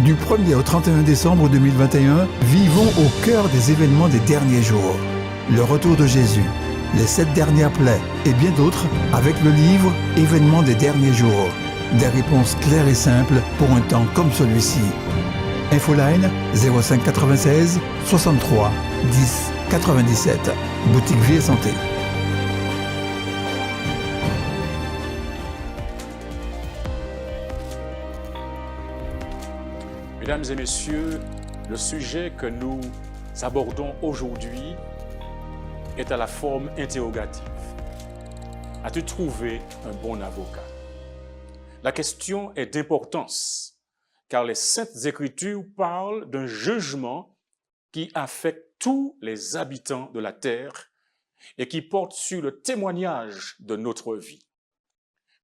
Du 1er au 31 décembre 2021, vivons au cœur des événements des derniers jours. Le retour de Jésus, les 7 dernières plaies et bien d'autres avec le livre « Événements des derniers jours ». Des réponses claires et simples pour un temps comme celui-ci. Infoline 05 96 63 10 97. Boutique Vie et Santé. Mesdames et messieurs, le sujet que nous abordons aujourd'hui est à la forme interrogative. As-tu trouvé un bon avocat? La question est d'importance, car les Saintes Écritures parlent d'un jugement qui affecte tous les habitants de la terre et qui porte sur le témoignage de notre vie.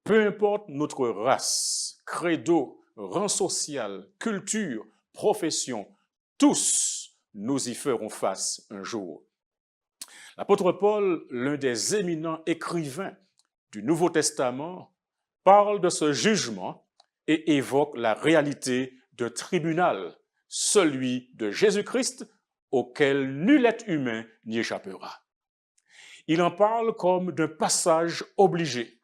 Peu importe notre race, credo, rang social, culture, profession, tous nous y ferons face un jour. L'apôtre Paul, l'un des éminents écrivains du Nouveau Testament, parle de ce jugement et évoque la réalité d'un tribunal, celui de Jésus-Christ, auquel nul être humain n'y échappera. Il en parle comme d'un passage obligé.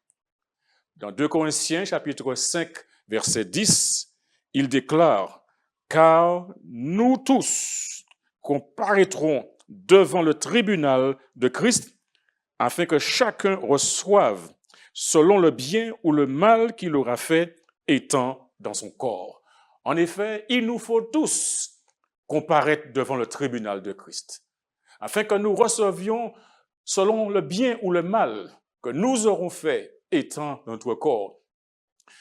Dans 2 Corinthiens, chapitre 5, verset 10, il déclare « Car nous tous comparaîtrons devant le tribunal de Christ, afin que chacun reçoive selon le bien ou le mal qu'il aura fait étant dans son corps. » En effet, il nous faut tous comparaître devant le tribunal de Christ, afin que nous recevions selon le bien ou le mal que nous aurons fait étant dans notre corps.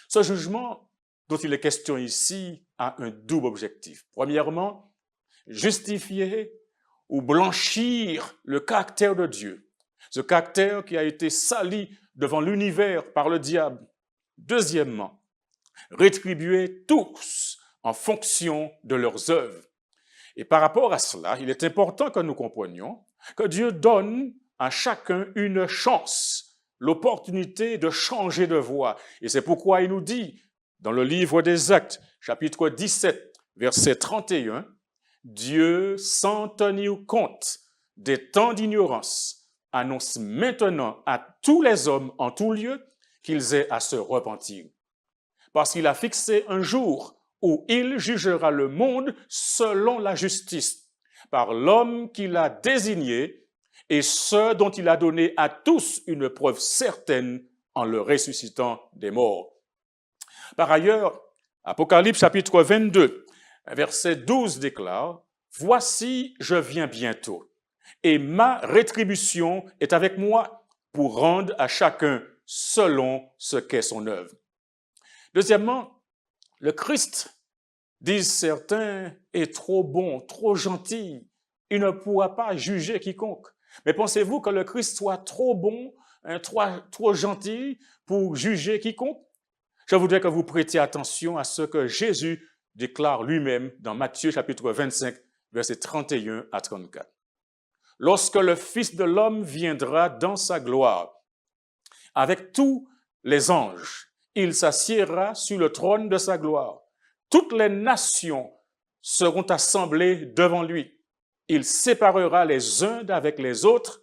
Ce jugement dont il est question ici a un double objectif. Premièrement, justifier ou blanchir le caractère de Dieu, ce caractère qui a été sali devant l'univers par le diable. Deuxièmement, rétribuer tous en fonction de leurs œuvres. Et par rapport à cela, il est important que nous comprenions que Dieu donne à chacun une chance, l'opportunité de changer de voie. Et c'est pourquoi il nous dit, dans le livre des Actes, chapitre 17, verset 31, « Dieu, sans tenir compte des temps d'ignorance, annonce maintenant à tous les hommes en tout lieu qu'ils aient à se repentir. Parce qu'il a fixé un jour où il jugera le monde selon la justice, par l'homme qu'il a désigné et ce dont il a donné à tous une preuve certaine en le ressuscitant des morts. » Par ailleurs, Apocalypse chapitre 22, verset 12 déclare « Voici, je viens bientôt, et ma rétribution est avec moi pour rendre à chacun selon ce qu'est son œuvre. » Deuxièmement, le Christ, disent certains, est trop bon, trop gentil. Il ne pourra pas juger quiconque. Mais pensez-vous que le Christ soit trop bon, trop gentil pour juger quiconque? Je voudrais que vous prêtiez attention à ce que Jésus déclare lui-même dans Matthieu chapitre 25, versets 31 à 34. « Lorsque le Fils de l'homme viendra dans sa gloire, avec tous les anges, il s'assiera sur le trône de sa gloire. Toutes les nations seront assemblées devant lui. Il séparera les uns d'avec les autres,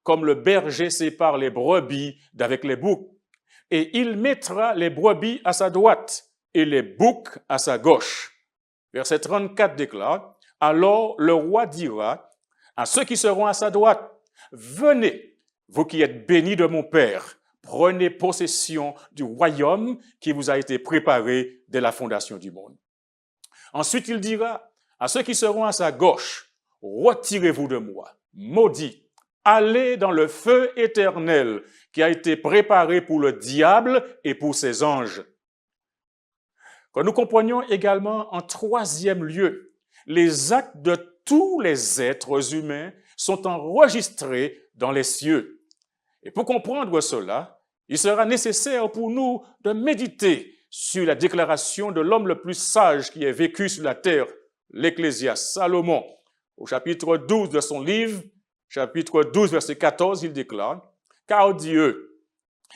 comme le berger sépare les brebis d'avec les boucs. Et il mettra les brebis à sa droite et les boucs à sa gauche. » Verset 34 déclare, « Alors le roi dira à ceux qui seront à sa droite, « Venez, vous qui êtes bénis de mon Père, prenez possession du royaume qui vous a été préparé dès la fondation du monde. » Ensuite, il dira à ceux qui seront à sa gauche, « Retirez-vous de moi, maudits, allez dans le feu éternel qui a été préparé pour le diable et pour ses anges. » Que nous comprenions également en troisième lieu, les actes de tous les êtres humains sont enregistrés dans les cieux. Et pour comprendre cela, il sera nécessaire pour nous de méditer sur la déclaration de l'homme le plus sage qui ait vécu sur la terre, l'Ecclésiaste, Salomon. Au chapitre 12 de son livre, chapitre 12, verset 14, il déclare « Car Dieu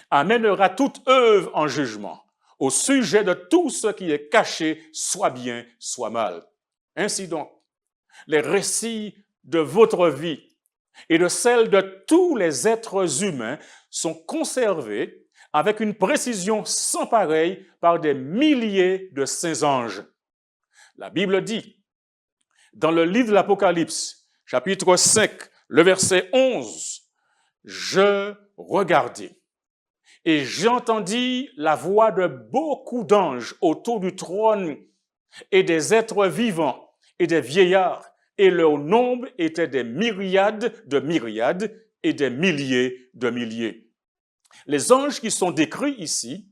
amènera toute œuvre en jugement, au sujet de tout ce qui est caché, soit bien, soit mal. Ainsi donc, les récits de votre vie et de celle de tous les êtres humains sont conservés avec une précision sans pareille par des milliers de saints anges. La Bible dit, dans le livre de l'Apocalypse, chapitre 5, le verset 11, « Je regardai et j'entendis la voix de beaucoup d'anges autour du trône et des êtres vivants et des vieillards, et leur nombre était des myriades de myriades et des milliers de milliers. » Les anges qui sont décrits ici,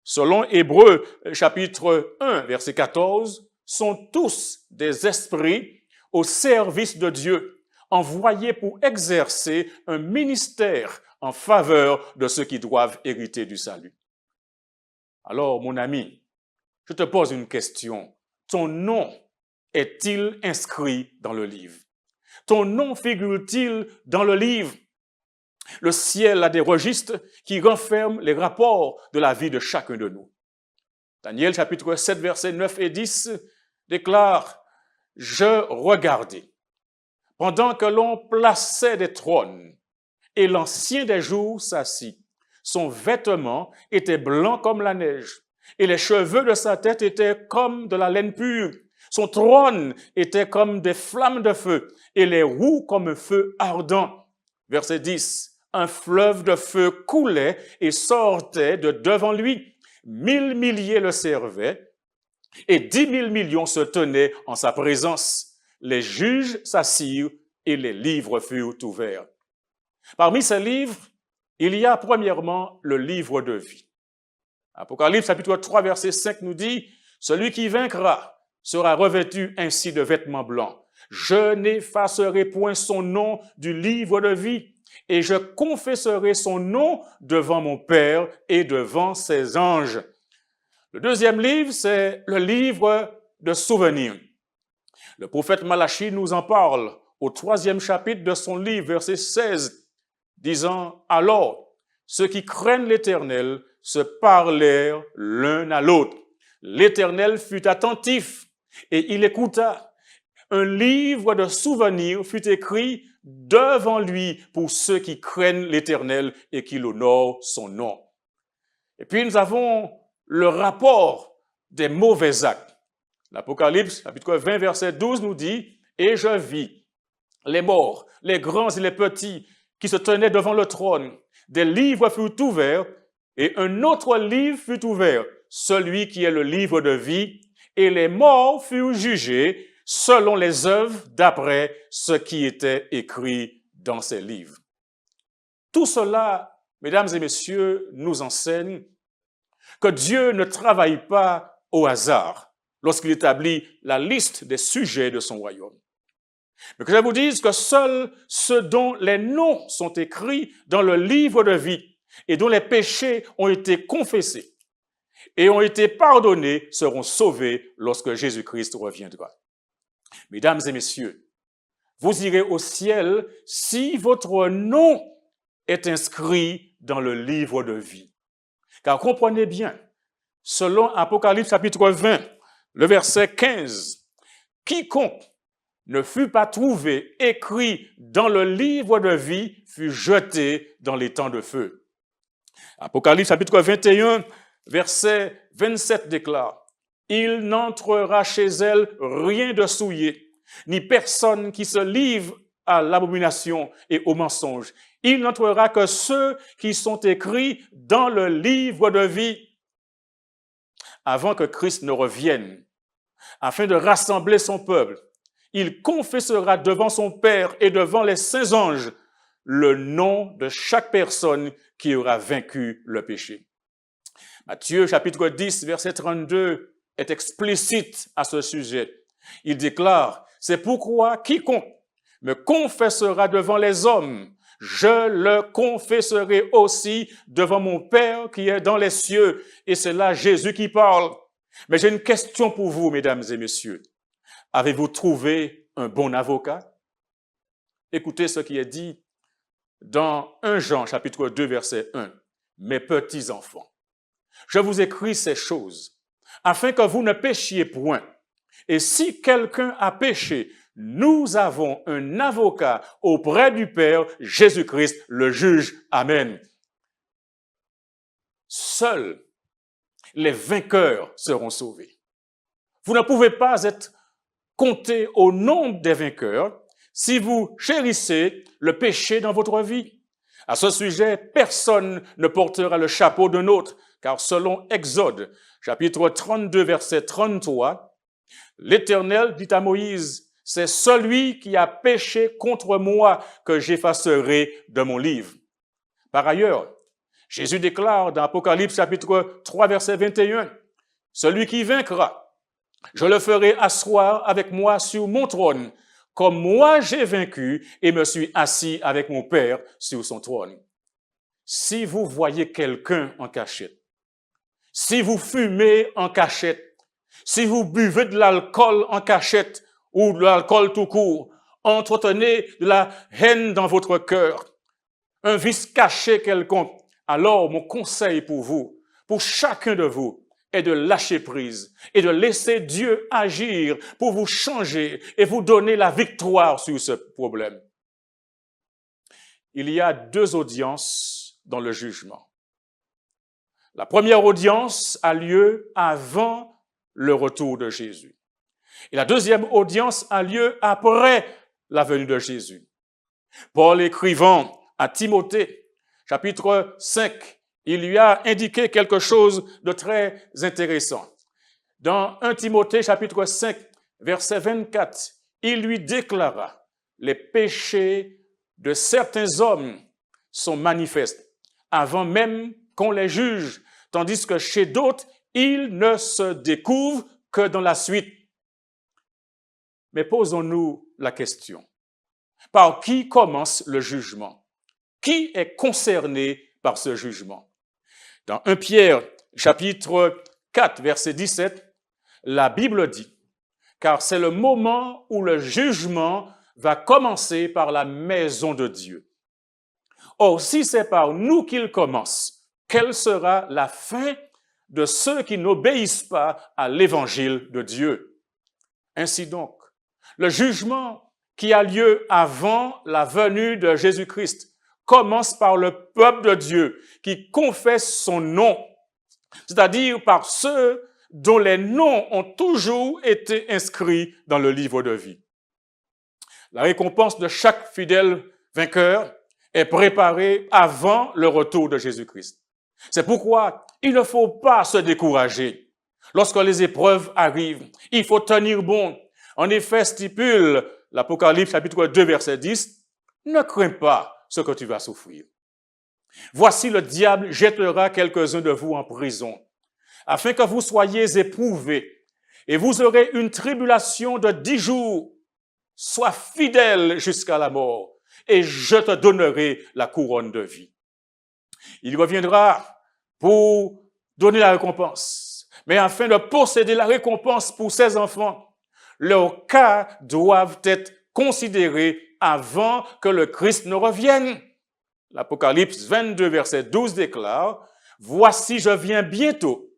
selon Hébreux chapitre 1, verset 14, sont tous des esprits au service de Dieu, envoyés pour exercer un ministère en faveur de ceux qui doivent hériter du salut. Alors, mon ami, je te pose une question. Ton nom est-il inscrit dans le livre? Ton nom figure-t-il dans le livre? Le ciel a des registres qui renferment les rapports de la vie de chacun de nous. Daniel chapitre 7, versets 9 et 10 déclare « Je regardai, pendant que l'on plaçait des trônes, et l'ancien des jours s'assit. Son vêtement était blanc comme la neige, et les cheveux de sa tête étaient comme de la laine pure. Son trône était comme des flammes de feu, et les roues comme un feu ardent. » Verset 10. Un fleuve de feu coulait et sortait de devant lui. 1000 milliers le servaient, et 10 000 millions se tenaient en sa présence. Les juges s'assirent, et les livres furent ouverts. Parmi ces livres, il y a premièrement le livre de vie. Apocalypse chapitre 3, verset 5 nous dit « Celui qui vaincra sera revêtu ainsi de vêtements blancs. Je n'effacerai point son nom du livre de vie, et je confesserai son nom devant mon Père et devant ses anges. » Le deuxième livre, c'est le livre de souvenirs. Le prophète Malachie nous en parle au 3e chapitre de son livre, verset 16, disant « Alors, ceux qui craignent l'Éternel se parlèrent l'un à l'autre. L'Éternel fut attentif et il écouta. Un livre de souvenirs fut écrit devant lui pour ceux qui craignent l'Éternel et qui l'honorent son nom. » Et puis nous avons le rapport des mauvais actes. L'Apocalypse, chapitre 20, verset 12 nous dit « Et je vis les morts, les grands et les petits, qui se tenaient devant le trône. Des livres furent ouverts, et un autre livre fut ouvert, celui qui est le livre de vie, et les morts furent jugés selon les œuvres d'après ce qui était écrit dans ces livres. » Tout cela, mesdames et messieurs, nous enseigne que Dieu ne travaille pas au hasard lorsqu'il établit la liste des sujets de son royaume. Mais que je vous dise que seuls ceux dont les noms sont écrits dans le livre de vie et dont les péchés ont été confessés et ont été pardonnés seront sauvés lorsque Jésus-Christ reviendra. Mesdames et messieurs, vous irez au ciel si votre nom est inscrit dans le livre de vie. Car comprenez bien, selon Apocalypse chapitre 20, le verset 15, « Quiconque ne fut pas trouvé écrit dans le livre de vie fut jeté dans les temps de feu. » Apocalypse chapitre 21, verset 27 déclare « Il n'entrera chez elle rien de souillé, ni personne qui se livre à l'abomination et au mensonge. Il n'entrera que ceux qui sont écrits dans le livre de vie. » Avant que Christ ne revienne, afin de rassembler son peuple, il confessera devant son Père et devant les saints anges le nom de chaque personne qui aura vaincu le péché. Matthieu chapitre 10, verset 32 est explicite à ce sujet. Il déclare « C'est pourquoi quiconque me confessera devant les hommes, je le confesserai aussi devant mon Père qui est dans les cieux. » Et c'est là Jésus qui parle. Mais j'ai une question pour vous, mesdames et messieurs. Avez-vous trouvé un bon avocat? Écoutez ce qui est dit dans 1 Jean chapitre 2 verset 1. « Mes petits enfants, Je vous écris ces choses, afin que vous ne péchiez point. Et si quelqu'un a péché, nous avons un avocat auprès du Père, Jésus-Christ, le juge. Amen. Seuls les vainqueurs seront sauvés. Vous ne pouvez pas être compté au nombre des vainqueurs si vous chérissez le péché dans votre vie. À ce sujet, personne ne portera le chapeau d'un autre, car selon Exode, chapitre 32, verset 33, l'Éternel dit à Moïse, « C'est celui qui a péché contre moi que j'effacerai de mon livre. » Par ailleurs, Jésus déclare dans Apocalypse chapitre 3, verset 21, « Celui qui vaincra, je le ferai asseoir avec moi sur mon trône, comme moi j'ai vaincu et me suis assis avec mon Père sur son trône. » Si vous voyez quelqu'un en cachette, si vous fumez en cachette, si vous buvez de l'alcool en cachette ou de l'alcool tout court, entretenez de la haine dans votre cœur, un vice caché quelconque, alors mon conseil pour vous, pour chacun de vous, est de lâcher prise et de laisser Dieu agir pour vous changer et vous donner la victoire sur ce problème. Il y a deux audiences dans le jugement. La première audience a lieu avant le retour de Jésus. Et la deuxième audience a lieu après la venue de Jésus. Paul écrivant à Timothée, chapitre 5, il lui a indiqué quelque chose de très intéressant. Dans 1 Timothée, chapitre 5, verset 24, il lui déclara, « Les péchés de certains hommes sont manifestes, avant même qu'on les juge, tandis que chez d'autres, ils ne se découvrent que dans la suite. » Mais posons-nous la question. Par qui commence le jugement? Qui est concerné par ce jugement? Dans 1 Pierre, chapitre 4, verset 17, la Bible dit, « Car c'est le moment où le jugement va commencer par la maison de Dieu. Or, si c'est par nous qu'il commence, quelle sera la fin de ceux qui n'obéissent pas à l'évangile de Dieu? » Ainsi donc, le jugement qui a lieu avant la venue de Jésus-Christ commence par le peuple de Dieu qui confesse son nom, c'est-à-dire par ceux dont les noms ont toujours été inscrits dans le livre de vie. La récompense de chaque fidèle vainqueur est préparée avant le retour de Jésus-Christ. C'est pourquoi il ne faut pas se décourager. Lorsque les épreuves arrivent, il faut tenir bon. En effet, stipule l'Apocalypse chapitre 2, verset 10, « Ne crains pas ce que tu vas souffrir. Voici le diable jettera quelques-uns de vous en prison, afin que vous soyez éprouvés, et vous aurez une tribulation de 10 jours. Sois fidèle jusqu'à la mort, et je te donnerai la couronne de vie. » Il reviendra pour donner la récompense, mais afin de posséder la récompense pour ses enfants, leurs cas doivent être considérés avant que le Christ ne revienne. L'Apocalypse 22, verset 12 déclare, « Voici, je viens bientôt,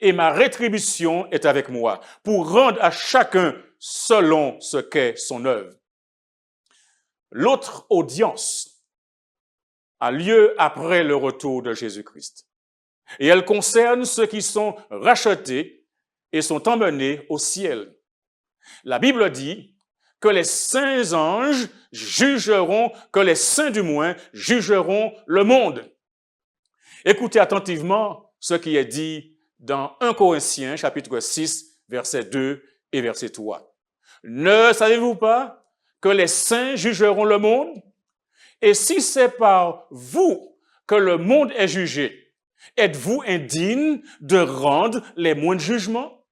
et ma rétribution est avec moi, pour rendre à chacun selon ce qu'est son œuvre. » L'autre audience a lieu après le retour de Jésus-Christ, et elle concerne ceux qui sont rachetés et sont emmenés au ciel. La Bible dit que les saints anges jugeront, que les saints du moins jugeront le monde. Écoutez attentivement ce qui est dit dans 1 Corinthiens, chapitre 6, verset 2 et verset 3. « Ne savez-vous pas que les saints jugeront le monde? Et si c'est par vous que le monde est jugé, êtes-vous indigne de rendre les moindres jugements?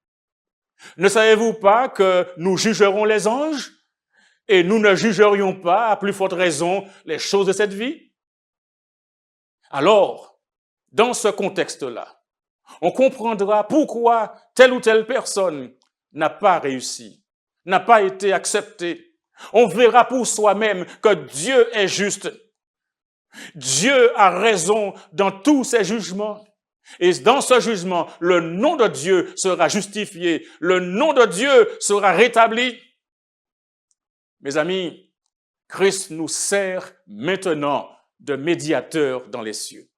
Ne savez-vous pas que nous jugerons les anges et nous ne jugerions pas, à plus forte raison, les choses de cette vie? » Alors, dans ce contexte-là, on comprendra pourquoi telle ou telle personne n'a pas réussi, n'a pas été acceptée. On verra pour soi-même que Dieu est juste. Dieu a raison dans tous ses jugements. Et dans ce jugement, le nom de Dieu sera justifié, le nom de Dieu sera rétabli. Mes amis, Christ nous sert maintenant de médiateur dans les cieux.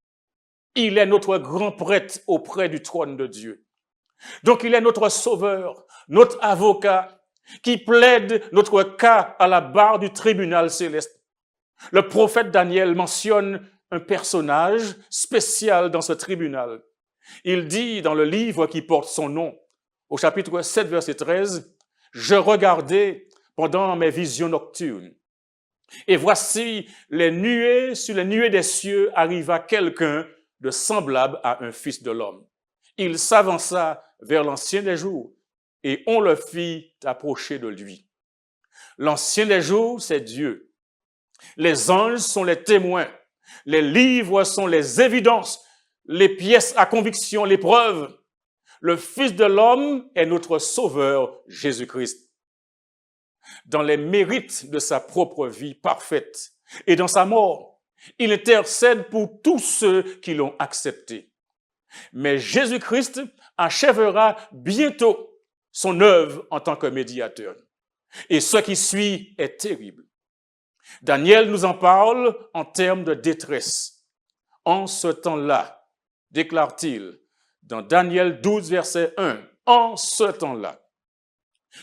Il est notre grand prêtre auprès du trône de Dieu. Donc il est notre sauveur, notre avocat, qui plaide notre cas à la barre du tribunal céleste. Le prophète Daniel mentionne un personnage spécial dans ce tribunal. Il dit dans le livre qui porte son nom, au chapitre 7, verset 13, « Je regardais pendant mes visions nocturnes, et voici sur les nuées des cieux arriva quelqu'un de semblable à un fils de l'homme. Il s'avança vers l'ancien des jours, et on le fit approcher de lui. » L'ancien des jours, c'est Dieu. Les anges sont les témoins. Les livres sont les évidences, les pièces à conviction, les preuves. Le Fils de l'homme est notre Sauveur, Jésus-Christ. Dans les mérites de sa propre vie parfaite et dans sa mort, il intercède pour tous ceux qui l'ont accepté. Mais Jésus-Christ achèvera bientôt son œuvre en tant que médiateur. Et ce qui suit est terrible. Daniel nous en parle en termes de détresse. En ce temps-là, déclare-t-il, dans Daniel 12, verset 1, « En ce temps-là,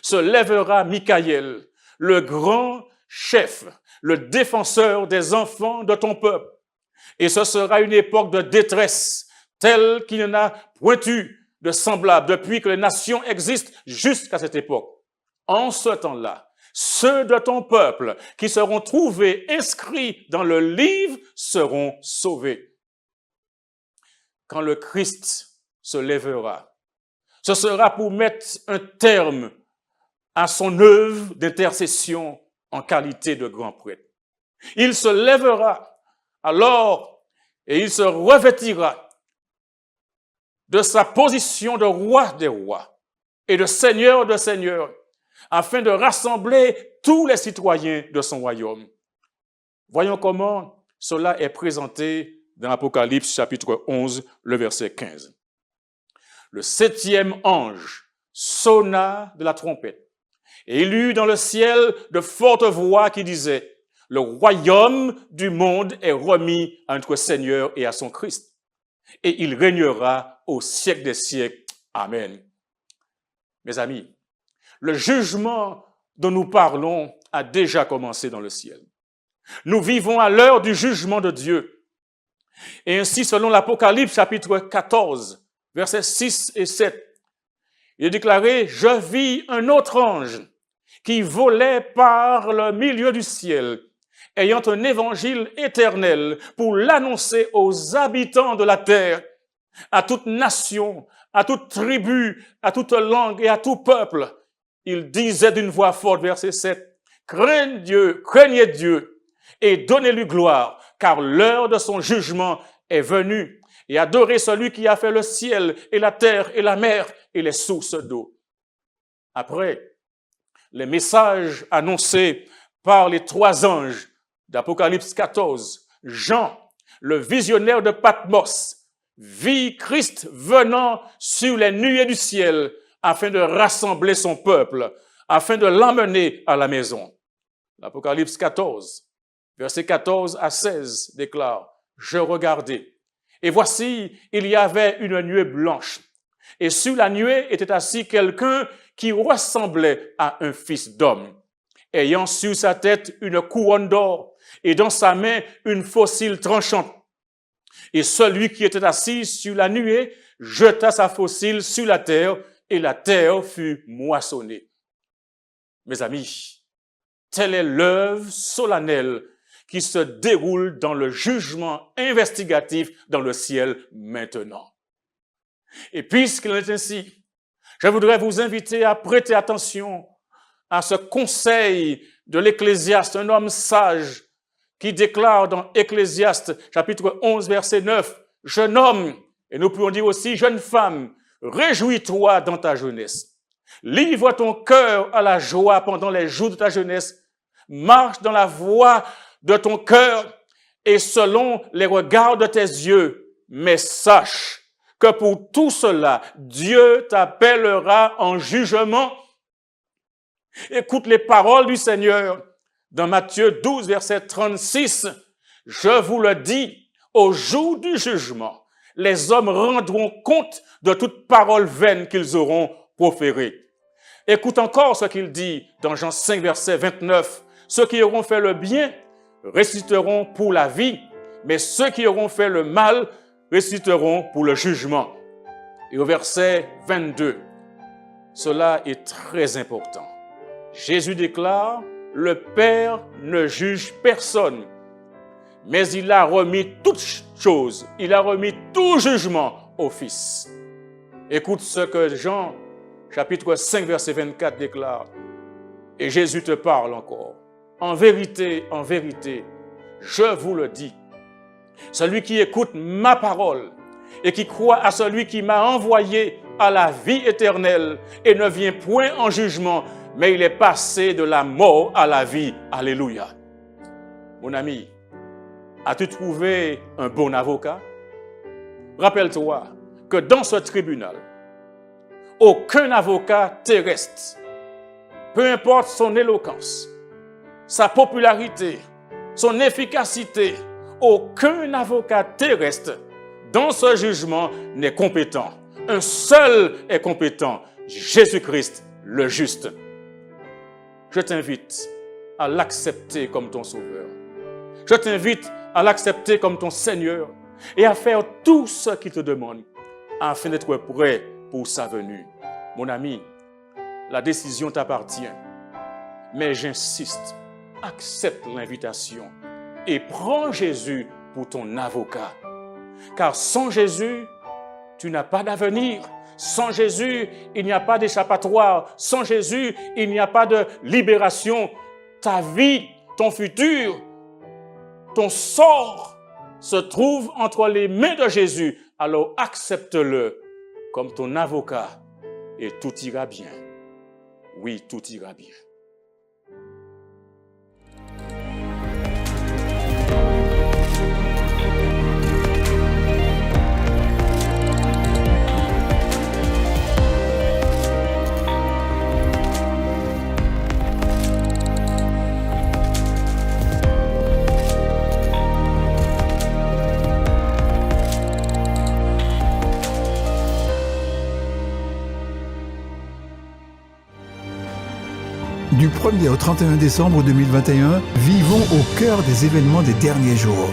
se lèvera Michaël, le grand chef, le défenseur des enfants de ton peuple. Et ce sera une époque de détresse, telle qu'il n'y en a point eu de semblable depuis que les nations existent jusqu'à cette époque. En ce temps-là, ceux de ton peuple qui seront trouvés inscrits dans le livre seront sauvés. » Quand le Christ se lèvera, ce sera pour mettre un terme à son œuvre d'intercession en qualité de grand prêtre. Il se lèvera alors et il se revêtira de sa position de roi des rois et de seigneur de seigneurs, afin de rassembler tous les citoyens de son royaume. Voyons comment cela est présenté dans l'Apocalypse chapitre 11, le verset 15. Le 7e ange sonna de la trompette, et il eut dans le ciel de fortes voix qui disaient, « Le royaume du monde est remis à notre Seigneur et à son Christ, et il régnera au siècle des siècles. Amen. » Mes amis, le jugement dont nous parlons a déjà commencé dans le ciel. Nous vivons à l'heure du jugement de Dieu. Et ainsi, selon l'Apocalypse chapitre 14, versets 6 et 7, il est déclaré « Je vis un autre ange qui volait par le milieu du ciel, ayant un évangile éternel pour l'annoncer aux habitants de la terre, à toute nation, à toute tribu, à toute langue et à tout peuple. » Il disait d'une voix forte, verset 7, « Craignez Dieu et donnez-lui gloire, car l'heure de son jugement est venue, et adorez celui qui a fait le ciel et la terre et la mer et les sources d'eau. » Après, les messages annoncés par les 3 anges d'Apocalypse 14, Jean, le visionnaire de Patmos, vit Christ venant sur les nuées du ciel afin de rassembler son peuple, afin de l'emmener à la maison. L'Apocalypse 14, versets 14 à 16 déclare, « Je regardais, et voici, il y avait une nuée blanche, et sur la nuée était assis quelqu'un qui ressemblait à un fils d'homme, ayant sur sa tête une couronne d'or, et dans sa main une faucille tranchante. Et celui qui était assis sur la nuée jeta sa faucille sur la terre, et la terre fut moissonnée. » Mes amis, telle est l'œuvre solennelle qui se déroule dans le jugement investigatif dans le ciel maintenant. Et puisqu'il en est ainsi, je voudrais vous inviter à prêter attention à ce conseil de l'Ecclésiaste, un homme sage, qui déclare dans Ecclésiaste, chapitre 11, verset 9, « Jeune homme, et nous pouvons dire aussi jeune femme, réjouis-toi dans ta jeunesse. Livre ton cœur à la joie pendant les jours de ta jeunesse. Marche dans la voie de ton cœur et selon les regards de tes yeux. Mais sache que pour tout cela, Dieu t'appellera en jugement. Écoute les paroles du Seigneur dans Matthieu 12, verset 36. Je vous le dis, au jour du jugement, les hommes rendront compte de toute parole vaine qu'ils auront proférée. Écoute encore ce qu'il dit dans Jean 5, verset 29. Ceux qui auront fait le bien ressusciteront pour la vie, mais ceux qui auront fait le mal ressusciteront pour le jugement. Et au verset 22, cela est très important. Jésus déclare, le Père ne juge personne, mais il a remis toutes choses, il a remis tout jugement au Fils. Écoute ce que Jean, chapitre 5, verset 24 déclare. Et Jésus te parle encore. En vérité, je vous le dis, celui qui écoute ma parole et qui croit à celui qui m'a envoyé a la vie éternelle et ne vient point en jugement, mais il est passé de la mort à la vie. Alléluia. Mon ami, as-tu trouvé un bon avocat? Rappelle-toi que dans ce tribunal, aucun avocat terrestre, peu importe son éloquence, sa popularité, son efficacité, aucun avocat terrestre dans ce jugement n'est compétent. Un seul est compétent, Jésus-Christ, le juste. Je t'invite à l'accepter comme ton sauveur. Je t'invite à l'accepter comme ton Seigneur et à faire tout ce qu'il te demande afin d'être prêt pour sa venue. Mon ami, la décision t'appartient, mais j'insiste, accepte l'invitation et prends Jésus pour ton avocat. Car sans Jésus, tu n'as pas d'avenir. Sans Jésus, il n'y a pas d'échappatoire. Sans Jésus, il n'y a pas de libération. Ta vie, ton futur, ton sort se trouve entre les mains de Jésus. Alors accepte-le comme ton avocat et tout ira bien. Oui, tout ira bien. Du 1er au 31 décembre 2021, vivons au cœur des événements des derniers jours.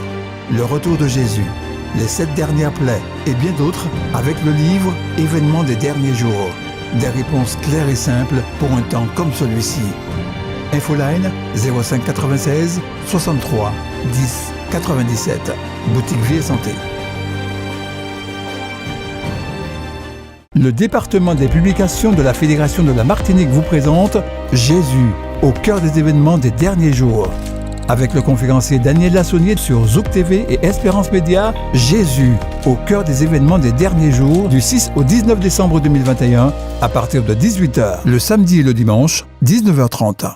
Le retour de Jésus, les 7 dernières plaies et bien d'autres avec le livre « Événements des derniers jours ». Des réponses claires et simples pour un temps comme celui-ci. Infoline 05 96 63 10 97. Boutique Vie et Santé. Le département des publications de la Fédération de la Martinique vous présente Jésus, au cœur des événements des derniers jours. Avec le conférencier Daniel Lassonnier sur Zouk TV et Espérance Média, Jésus, au cœur des événements des derniers jours, du 6 au 19 décembre 2021, à partir de 18h, le samedi et le dimanche, 19h30.